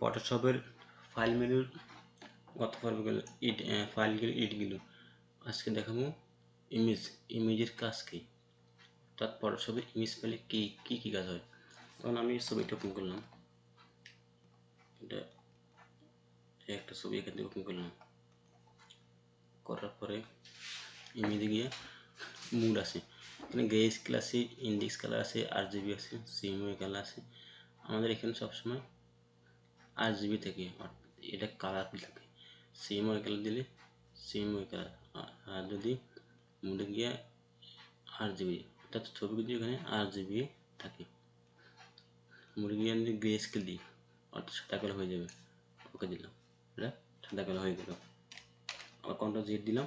ফটোশপের file মেনুর গত পর্বগুলো ফাইলগুলো ইটগুলো আজকে দেখাবো ইমেজের কাজ কি, অর্থাৎ ফটোশপে ইমেজ পেলে কি কাজ হয়। তখন আমি ছবিটা ওপেন করলাম, এটা একটা ছবি এখান থেকে ওপেন করলাম, করার পরে ইমেজে গিয়ে মুড আছে, এখানে গ্রে স্কেল আছে, ইন্ডেক্স কালার আছে, RGB আছে, সিএমওয়াই কালার আছে। আমাদের এখানে সবসময় RGB থাকে, এটা কালারফুল থাকে। সিএমওয়াই কালার দিলে সিএমওয়াই কালার, আর যদি মুডে গিয়ে RGB, অর্থাৎ ছবি যদি এখানে RGB থাকে, মুডে গিয়ে যদি গ্রে স্কেল দিই অর্থাৎ সাদা কালো হয়ে যাবে। ওকে দিলাম, এটা সাদা কালো হয়ে গেল। আবার কন্ট্রোল জেড দিলাম,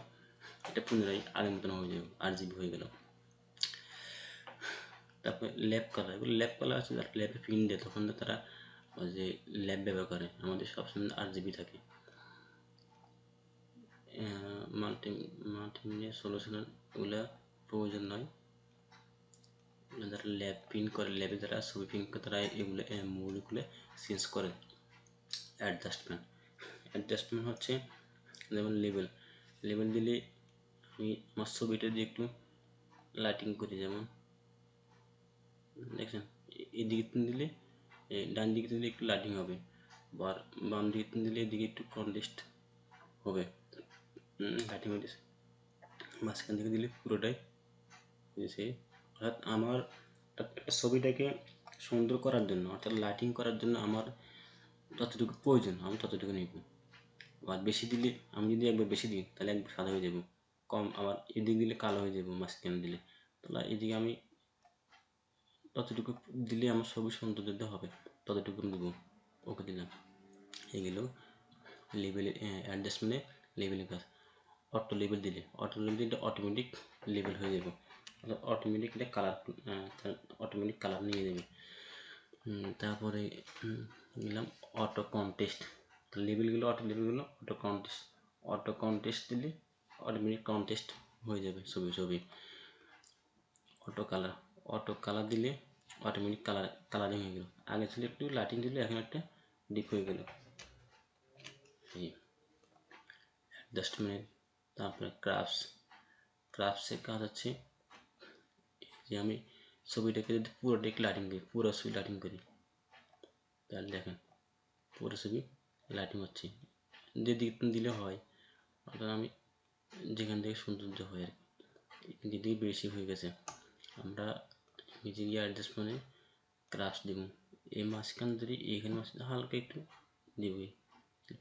এটা পুনরায় আগের মতন হয়ে যাবে, RGB হয়ে গেল। তারপরে ল্যাব কালার, এগুলো ল্যাব কালার আছে, যারা ল্যাবে প্রিন্ট দেয় তখন তারা ওই যে ল্যাব ব্যবহার করে। আমাদের সবসময় RGB থাকে। মাল্টিমিডিয়া সলিউশন এগুলো প্রয়োজন নয়, যারা ল্যাব প্রিন্ট করে, ল্যাবে যারা ছবি প্রিন্ট করে তারা এগুলো মৌলগুলো চেঞ্জ করে। অ্যাডজাস্টমেন্ট হচ্ছে যেমন লেবেল দিলে আমি আমার ছবিটা দিয়ে একটু লাইটিং করি, যেমন দেখছেন এদিকে দিলে ডান দিকে দিলে একটু লাইটিং হবে, বাম দিকে দিলে এদিকে একটু কন্ট্রাস্ট হবে, লাইটিং হয়েছে। মাঝখান থেকে দিলে পুরোটাই হয়েছে। অর্থাৎ আমার একটা ছবিটাকে সুন্দর করার জন্য, অর্থাৎ লাইটিং করার জন্য আমার যতটুকু প্রয়োজন আমি ততটুকু নিব। আর বেশি দিলে, আমি যদি একবার বেশি দিই তাহলে একবার সাদা হয়ে যাব, কম আবার এদিকে দিলে কালো হয়ে যাব, মাঝখানে দিলে তাহলে এদিকে আমি ততটুকু দিলে আমার ছবি সৌন্দর্য হবে, ততটুকু আমি দেবো। ওকে দিলাম, এগুলো লেবেলে অ্যাডজাস্টমেন্টে লেবেলের কাজ। অটো লেবেল দিলে এটা অটোমেটিক লেবেল হয়ে যাবে, অর্থাৎ অটোমেটিক এটা অটোমেটিক কালার নিয়ে যাবে। তারপরে দিলাম অটো কন্টেস্ট, লেবেলগুলো অটো কন্টেস্ট দিলে অটোমেটিক কন্টেস্ট হয়ে যাবে ছবি। অটো কালার দিলে অটোমেটিক কালারিং হয়ে গেল। আগে ছিল একটু লাইটিং দিলে, এখন একটা ডিপ হয়ে গেল। এই অ্যাডজাস্টমেন্ট। তারপরে ক্রাফটসের কাজ হচ্ছে যে আমি ছবিটাকে যদি পুরোটাকে লাইটিং দিই, পুরো ছবি লাইটিং করি, তাহলে দেখেন পুরো ছবি লাইটিং হচ্ছে। যেদিক দিলে হয়, অর্থাৎ আমি যেখান থেকে সৌন্দর্য হয় আর কি, যেদিকে বেশি হয়ে গেছে আমরা নিজে গিয়ে অ্যাডজাস্টমেন্টে ক্রাফটস দিব। এই মাঝখান ধরে এইখানে মাঝখানে হালকা একটু দিবই,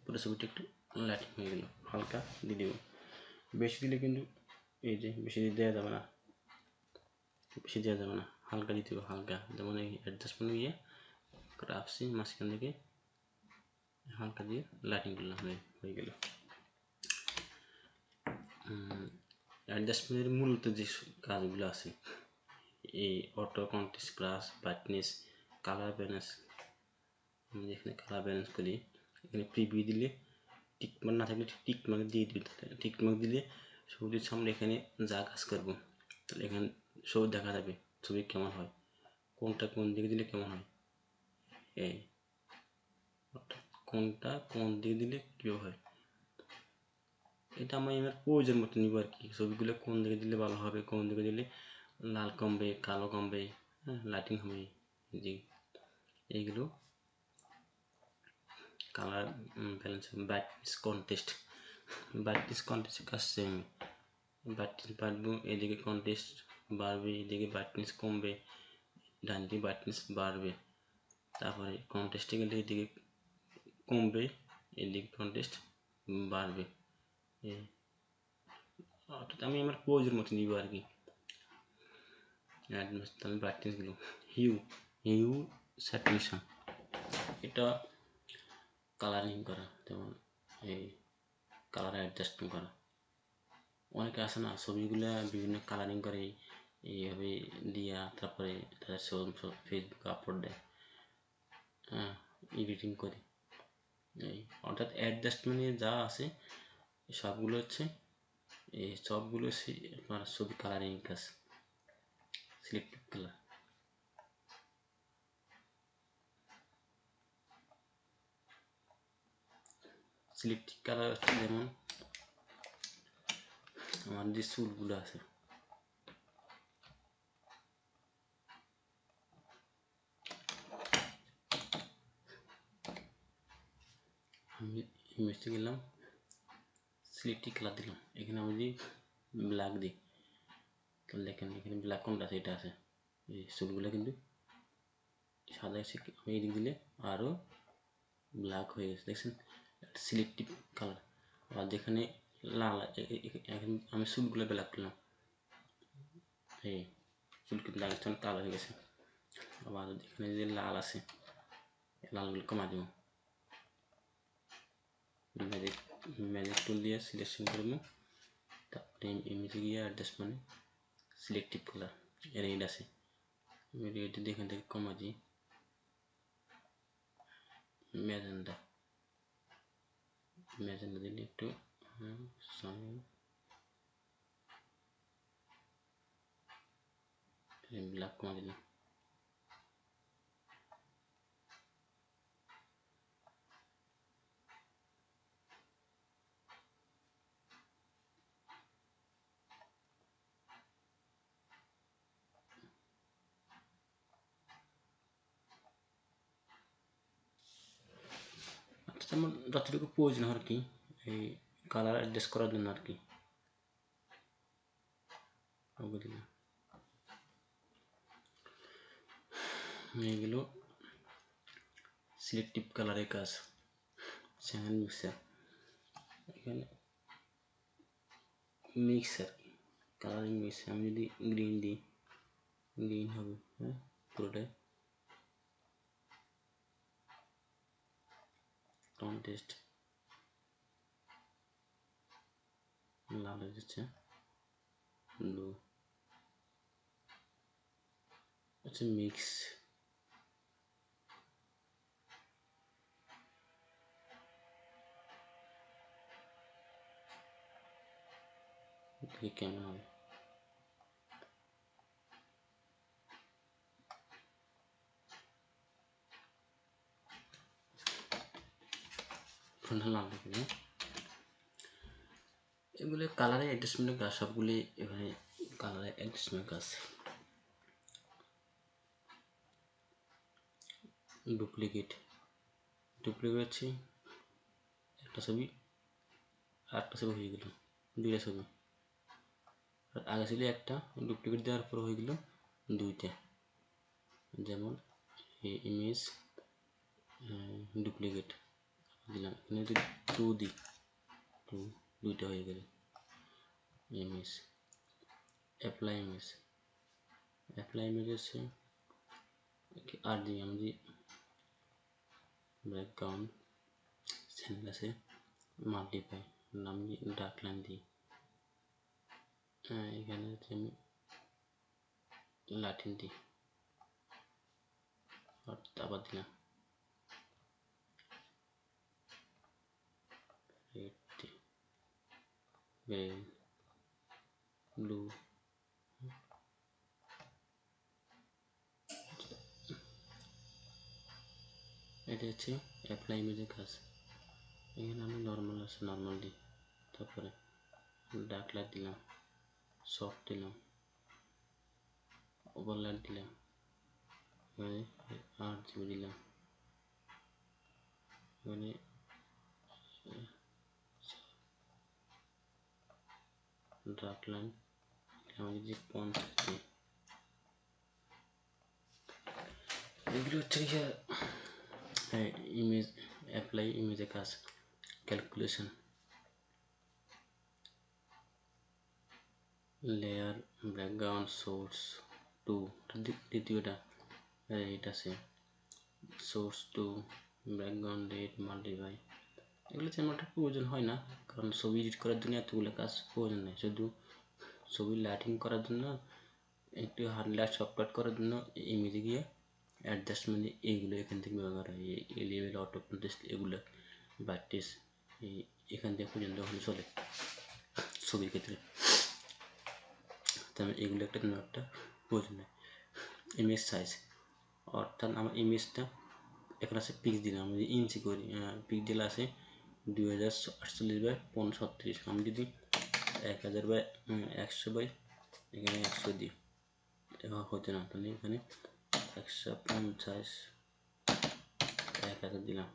পুরো ছবিটা একটু লাইটিং হয়ে গেল, হালকা দিয়ে দেবো। বেশি দিলে কিন্তু এই যে বেশি দেওয়া যাবে না, হালকা দিতে হবে, হালকা। যেমন এই অ্যাডজাস্টমেন্ট গিয়ে ক্রাফটসে মাঝখান থেকে হালকা দিয়ে লাইটিং করলাম, হয়ে গেল। অ্যাডজাস্টমেন্টের মূলত যে কাজগুলো আছে, এই auto contrast, brush, brightness, colour balance. আমি এখানে কালার ব্যালেন্স করি, এখানে প্রিভিউ দিলে টিকমার্ক না থাকলে টিকমার্ক দিয়ে দিই, টিকমার্ক দিলে ছবিটির সামনে এখানে যা কাজ করবো তাহলে এখানে ছবি দেখা যাবে, ছবি কেমন হয়, কোনটা কোন দিকে দিলে কেমন হয়, এই কোনটা কোন দিকে দিলে কীভাবে হয়, এটা আমি আমার প্রয়োজন মতো নিব আর কি। ছবিগুলো কোন দিকে দিলে ভালো হবে, কোন দিকে দিলে লাল কমবে, কালো কমবে, লাইটিং হবে, যে এইগুলো কালার ব্যালেন্স। ব্রাইটনেস কন্টেস্টের কাজ সেম, ব্রাইটনেস বাড়বে এদিকে কন্টেস্ট বাড়বে, এদিকে ব্রাইটনেস কমবে, ডান দিকে ব্রাইটনেস বাড়বে। তারপরে কন্টেস্টে গেলে এদিকে কমবে, এদিকে কন্টেস্ট বাড়বে। অর্থাৎ আমি আমার প্রয়োজন মতো নিব আর কি। তাহলে ব্রাইটনেসগুলো হিউ স্যাচুরেশন, এটা কালারিং করা, যেমন এই কালার অ্যাডজাস্টমেন্ট করা। অনেকে আছে না ছবিগুলো বিভিন্ন কালারিং করে এইভাবে দিয়া, তারপরে তাদের ফেসবুকে আপলোড দেয়, এডিটিং করে। এই অর্থাৎ অ্যাডজাস্টমেন্টে যা আছে সবগুলো হচ্ছে আপনার ছবি কালারিং কাজ, সিলেক্টিভ কালার। সিলেক্টিভ কালার হচ্ছে যেমন আমার যে চুলগুলো আছে, আমি ইমেজে গেলাম, সিলেক্টিভ কালার দিলাম, এখানে আমি যদি ব্ল্যাক দিই তাহলে দেখেন এখানে ব্ল্যাক কোনটা আছে, এটা আছে, এই চুলগুলো কিন্তু সাদা এসে আমি এদিক দিলে আরও ব্ল্যাক হয়ে গেছে, দেখছেন সিলেক্টিভ কালার। আর যেখানে লাল এখন আমি চুলগুলো ব্ল্যাক করলাম, এই চুল কিন্তু আগের কালো হয়ে গেছে। আবার এখানে যে লাল আছে লালগুলো কমা দেবো, ম্যাজিক টুল দিয়ে সিলেকশন করবো, তারপরে ইমেজে গিয়ে অ্যাডজাস্টমেন্টে সিলেক্টিভ কালার রেড আছে, আমি রেড দিয়ে এখান থেকে কমা দিই ম্যাজেন্ডা দিলে একটু ব্ল্যাক কমা দিলাম। আচ্ছা, যেমন যতটুকু প্রয়োজন আর কি, এই কালার অ্যাডজাস্ট করার জন্য আর কি এইগুলো সিলেক্টিভ কালারের কাজ। চ্যানেল মিক্সার, এখানে মিক্সার কালারিং মিক্সার, আমি যদি গ্রিন দিই গ্রিন হবে, হ্যাঁ পুরোটাই কন্টেস্ট লাল হয়ে যাচ্ছে, ব্লু, আচ্ছা মিক্স, কেমন হবে, লাল দেখবে। এগুলো কালারে অ্যাডজাস্টমেন্টের কাজ, সবগুলি এখানে কালারে অ্যাডজাস্টমেন্ট কাজ। ডুপ্লিকেট হচ্ছে একটা ছবি আরেকটা ছবি হয়ে গেল, দুইটা ছবি, আগে ছিল একটা, ডুপ্লিকেট দেওয়ার পর হয়ে গেল দুইটা। যেমন ইমেজ ডুপ্লিকেট দিলাম, এখানে যদি টু দিই টু, দুইটা হয়ে গেল ইমেজ। অ্যাপ্লাই ইমেজ হচ্ছে আর দিই আমি যে ব্যাকগ্রাউন্ড চ্যানেল আছে মাল্টিপ্লাই, নাম ডার্ক লাইন দিই, এখানে হচ্ছে আমি লাটিন দিই, আবার দিলাম রেড গ্রিন ব্লু, এটা হচ্ছে অ্যাপ্লাই ইমেজের কাজ। এখানে আমি নর্মাল আছে নর্মাল দিই, তারপরে ডার্ক লাইট দিলাম, সফট দিলাম, ওভারলাইট দিলাম, এখানে 8 GB দিলাম, এখানে ডার্ক লাইন আমি যে 50 দিই। এগুলো হচ্ছে ইমেজ অ্যাপ্লাই ইমেজের কাজ। Calculation, layer background source two, দ্বিতীয়টা এটা আছে source two background red multiply. এগুলো তেমন একটা প্রয়োজন হয় না, কারণ ছবি এডিট করার জন্য এতগুলো কাজ প্রয়োজন নেই, শুধু ছবি লাইটিং করার জন্য একটু হাইলাইট সফটওয়্যার করার জন্য ইমেজে গিয়ে অ্যাডজাস্টমেন্ট এইগুলো এখান থেকে ব্যবহার হয়, এই লেভেল অটো কন্টেস্ট এগুলো বাটিস এখান থেকে পর্যন্ত হলে চলে ছবির ক্ষেত্রে। তাহলে এগুলো একটা প্রয়োজন নেই। ইমেজ সাইজ, অর্থাৎ আমার ইমেজটা এখানে আছে পিক্সেল, আমি যদি ইঞ্চি করি পিক্সেল আছে 2048/536। আমি যদি 1000/100 বাই এখানে 100 দিই, এভাবে হচ্ছে না, তাহলে এখানে 150 1000 দিলাম,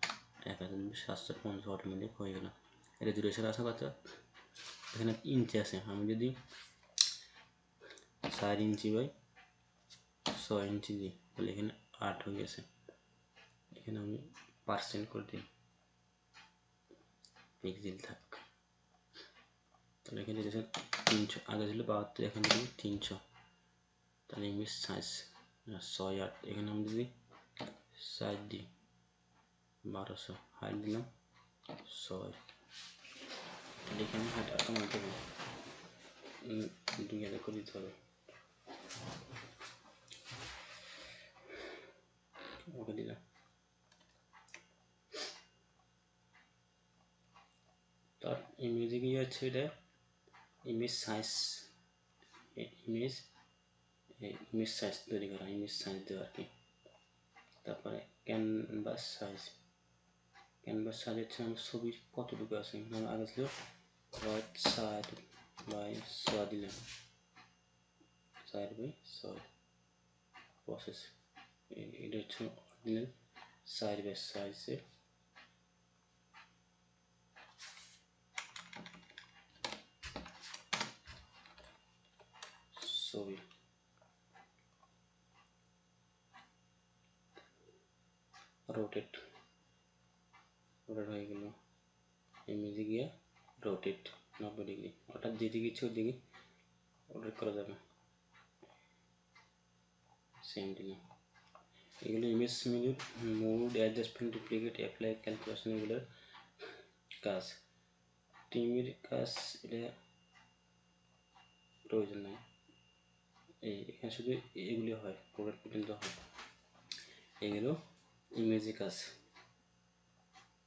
1750 অটোমেটিক হয়ে গেল। এটা ডিউরেশন আসা কথা, এখানে ইঞ্চি আছে, আমি যদি 4 ইঞ্চি বাই 6 ইঞ্চি দিই তাহলে এখানে 8 হয়ে গেছে। এখানে আমি পার্সেন্ট করে দিই, পিক্সেল থাক, তাহলে এখানে ডিউরেশন 300, আগে ছিল 72, এখানে দিই 300, তাহলে ইমেজ সাইজ 6/8, এখানে আমি যদি সাইজ দিই 1200, হাইট দিলাম 6, তাহলে এখানে হাইট কমাতে হবে, 2000 করে দিতে হবে। ওকে দিলাম, তার ইমেজে কি আছে, এটা image size, image image size তৈরি করা, ইমেজ সাইজ দেওয়া আর কি। তারপরে ক্যানভাস সাইজ, ক্যানভাস সাইজ হচ্ছে আমার ছবির কতটুকু আছে, আমার আগে ছিল 4/6 দিলাম, 4/6 প্রসেস, এটা হচ্ছে অরিজিনাল 4/6 ছবি। রোটেট হয়ে গেল, ইমেজে গিয়ে রোটেট 90 ডিগ্রি, অর্থাৎ যেদিকে ইচ্ছে ওদিকে রোটেট করা যাবে। সেম দিলাম, এগুলো ইমেজ মেনুর mode, adjustment, duplicate, apply, calculation, এগুলোর কাজ, টিমের কাজ, এটা প্রয়োজন নাই, এখানে শুধু এগুলি হয়, প্রোডাক্ট পর্যন্ত হয়, এগুলো ইমেজের কাজ।